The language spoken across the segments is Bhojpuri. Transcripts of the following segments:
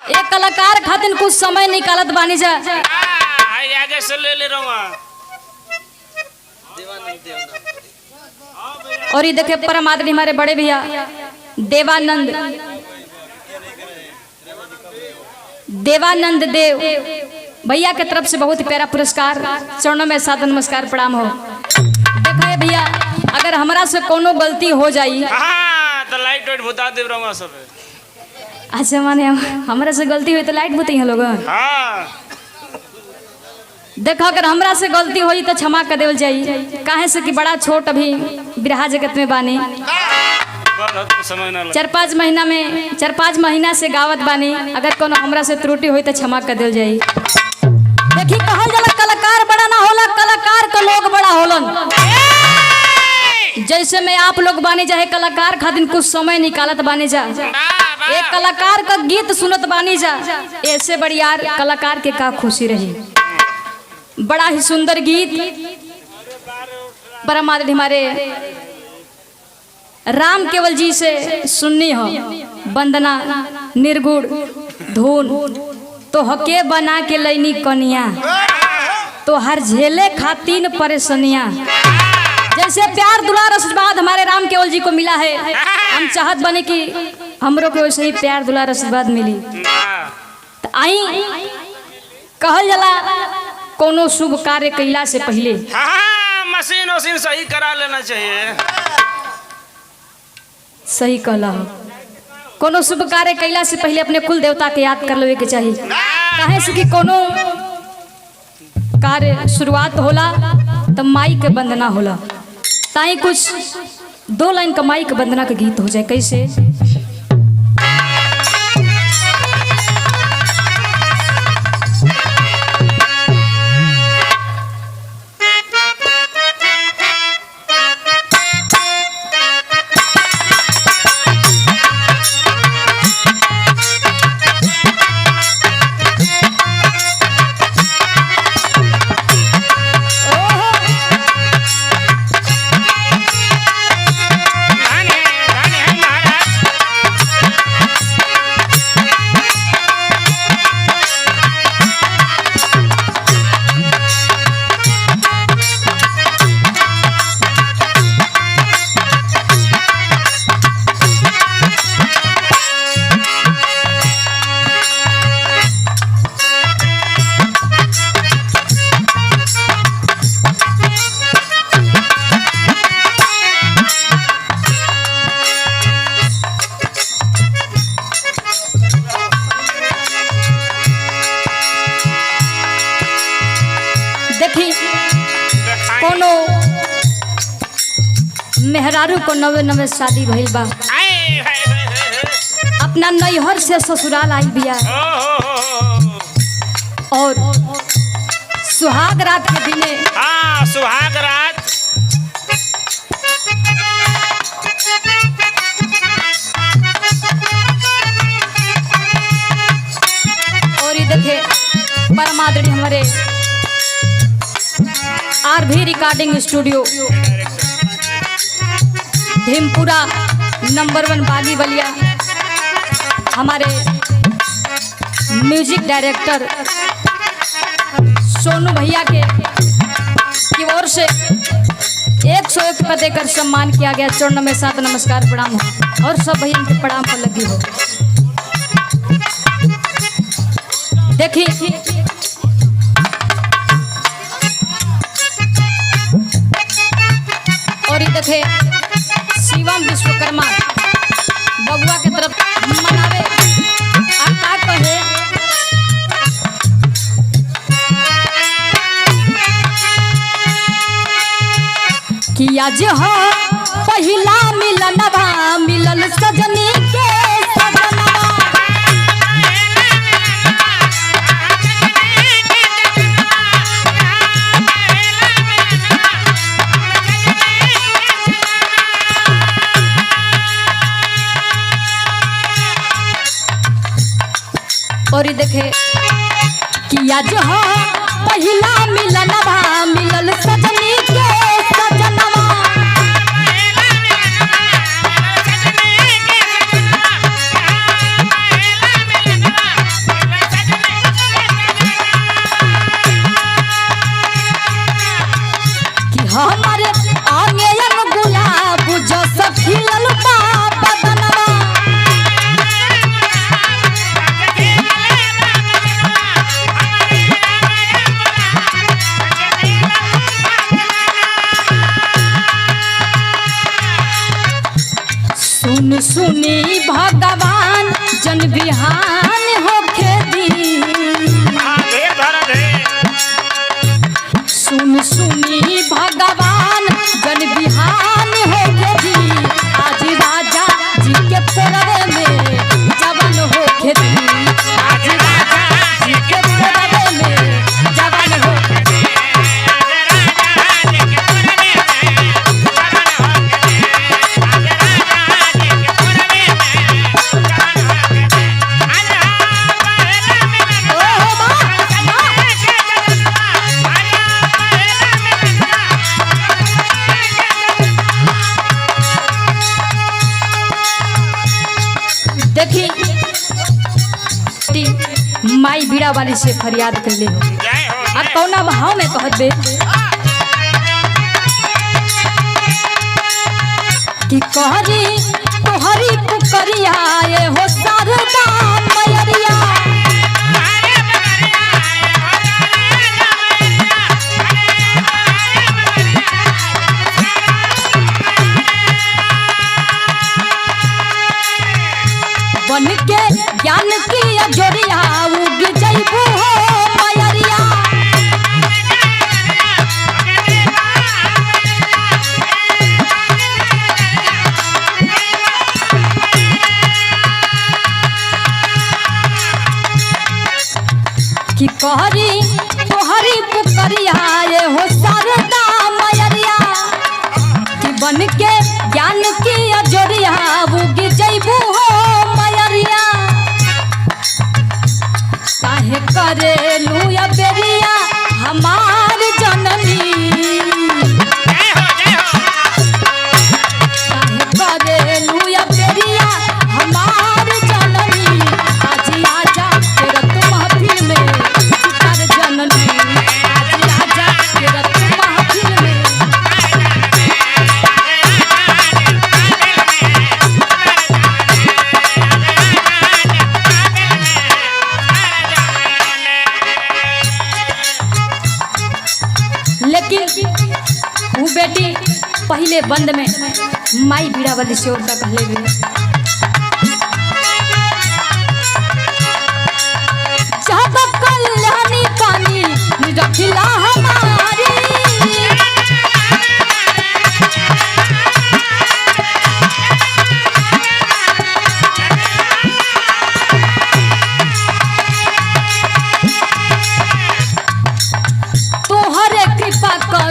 एक कलाकार खातिर कुछ समय निकालत बानी जा। आगे से ले रहा और ये देखे परम आदरणीय हमारे बड़े भैया देवानंद देव भैया के तरफ से बहुत ही प्यारा पुरस्कार, चरणों में सादर नमस्कार प्रणाम हो। देखा भैया अगर हमरा से कोनो गलती हो जाई तो लाइट वाइट बुता दे रहा सब। अच्छा माने हमरा से गलती हुई तो लाइट बुती हैं लोग। देखो अगर हमरा से गलती हुई तो क्षमा कर देवल जाई, काहे से कि बड़ा छोट अभी बिरहा जगत में बानी। 4-5 महीना से गावत बानी, अगर कोनो हमरा से त्रुटि हुई तो क्षमा कर देवल जाई। देखी कहल जाला कलाकार बड़ा ना होला, कलाकार का लोग बड़ा होलन। जैसे में आप लोग बानी जा कलाकार खातिर कुछ समय निकालत बानी जा, एक कलाकार का गीत सुनत बानी जा, ऐसे बड़ी यार कलाकार के का खुशी रही। बड़ा ही सुंदर गीत परम आदरणीय हमारे राम केवल जी से सुननी हो। वंदना निर्गुण धुन तो हके बना के लैनी कनिया, तो हर झेले खातिन परेशानियां। जैसे प्यार दुलार आशीर्वाद हमारे राम केवल जी को मिला है, हम चाहत बने कि हमरो को वैसे ही प्यार दुलार आशीर्वाद मिली। तो आई कहल जाला कोनो शुभ कार्य कैला से पहले मशीन वशीन सही करा लेना चाहिए। सही कहला हो, कोनो शुभ कार्य कैला से पहले अपने कुल देवता के याद कर लेवे के चाहिए। काहे से कि कोनो कार्य शुरुआत होला तो माई के वंदना होला। ताई कुछ 2 लाइन का माई के वंदना का गीत हो जाए। कैसे कोनो मेहरारू को नवे शादी भइल बा, अपना नैहर से ससुराल आई बिया और सुहाग रात के दिने सुहाग रात और ये देखे परम आदरणीय हमारे RV recording studio Bhimpura number 1 बागी बलिया, हमारे म्यूजिक डायरेक्टर सोनू भैया के की ओर से 101 रुपये देकर सम्मान किया गया। चरणों में साथ नमस्कार प्रणाम हो और सब भैया के प्रणाम पर लगी हो। देखिए और ये देखे शिवम विश्वकर्मा बबुआ के तरफ मनावे का कहे कि आज हो पहिला मिलनवा मिलल सजनी के सजनवा। और ये देखे कि आज हो पहिला मिलनवा मिलल सजनी के सजनवा। जन बिहान होखे दी सुन सुनी भगवान जन बिहान होखे दी आज राजा जी के परवे में जवान होखे दी आज राजा जी के परवे में जवान होखे दी देखी माई बीड़ा वाली से फरियाद कर ले अब कौना भाव में कहत बे कि कहरी तोहरी पुकरिया ये हो शारदा मैया बन के ज्ञान की अजोरिया उग जइबू हो मयरिया कि कहरी तोहरी पुकरिया ये हो शारदा मयरिया कि बन के ज्ञान की अजोरिया उग जइबू हो काहे करेलू या बेरिया हमार जननी काहे करेलू या बेरिया हमार जननी आज आजा तेरा तू महफिल में सितार जननी आज आजा तेरा तू महफिल में लेकिन वो बेटी पहले बंद में माई बीड़ा वाली से उनका कहले भी जब कल्याणी पानी रखिला हमारी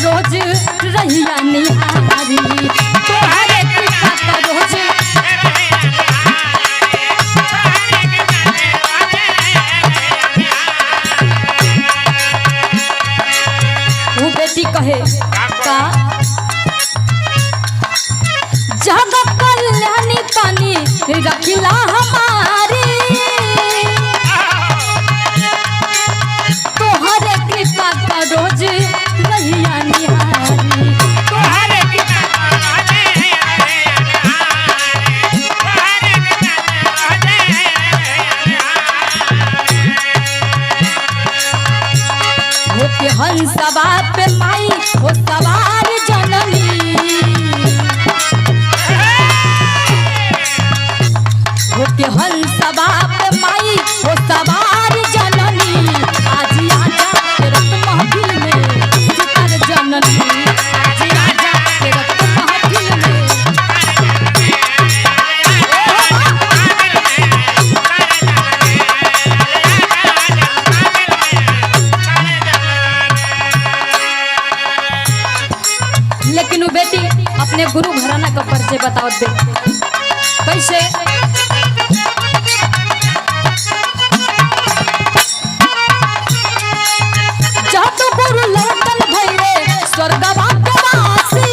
रोज रहिया निहारी तोहरे कृपा का रोज वो बेटी कहे का जब कल्याणी पानी रखिला हमारी तोहरे कृपा का रोज रहिया निहारी तोहरे होके हंसवा पे माई हो सवार जननी होके हंसवा पे माई हो सवार जननी आज आजा तेरा महफिल में सितार जननी आज आजा तेरा महफिल में लेकिन वो बेटी अपने गुरु घराना का परिचय बताओ दे कैसे जातो गुरु लड़कन भइले स्वर्गवा के वासी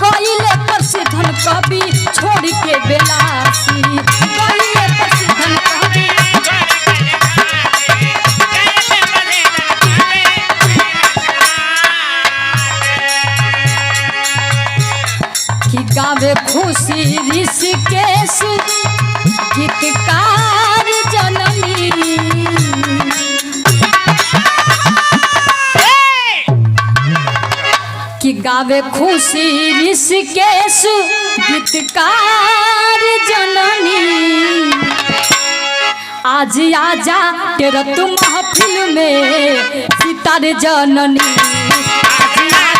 कइले प्रसिद्धन कवि छोड़ के बेलासी गावे खुशी ऋषिकेश गीतकार जननी आज आजा तेरा तुम महफिल में सितारे जननी आज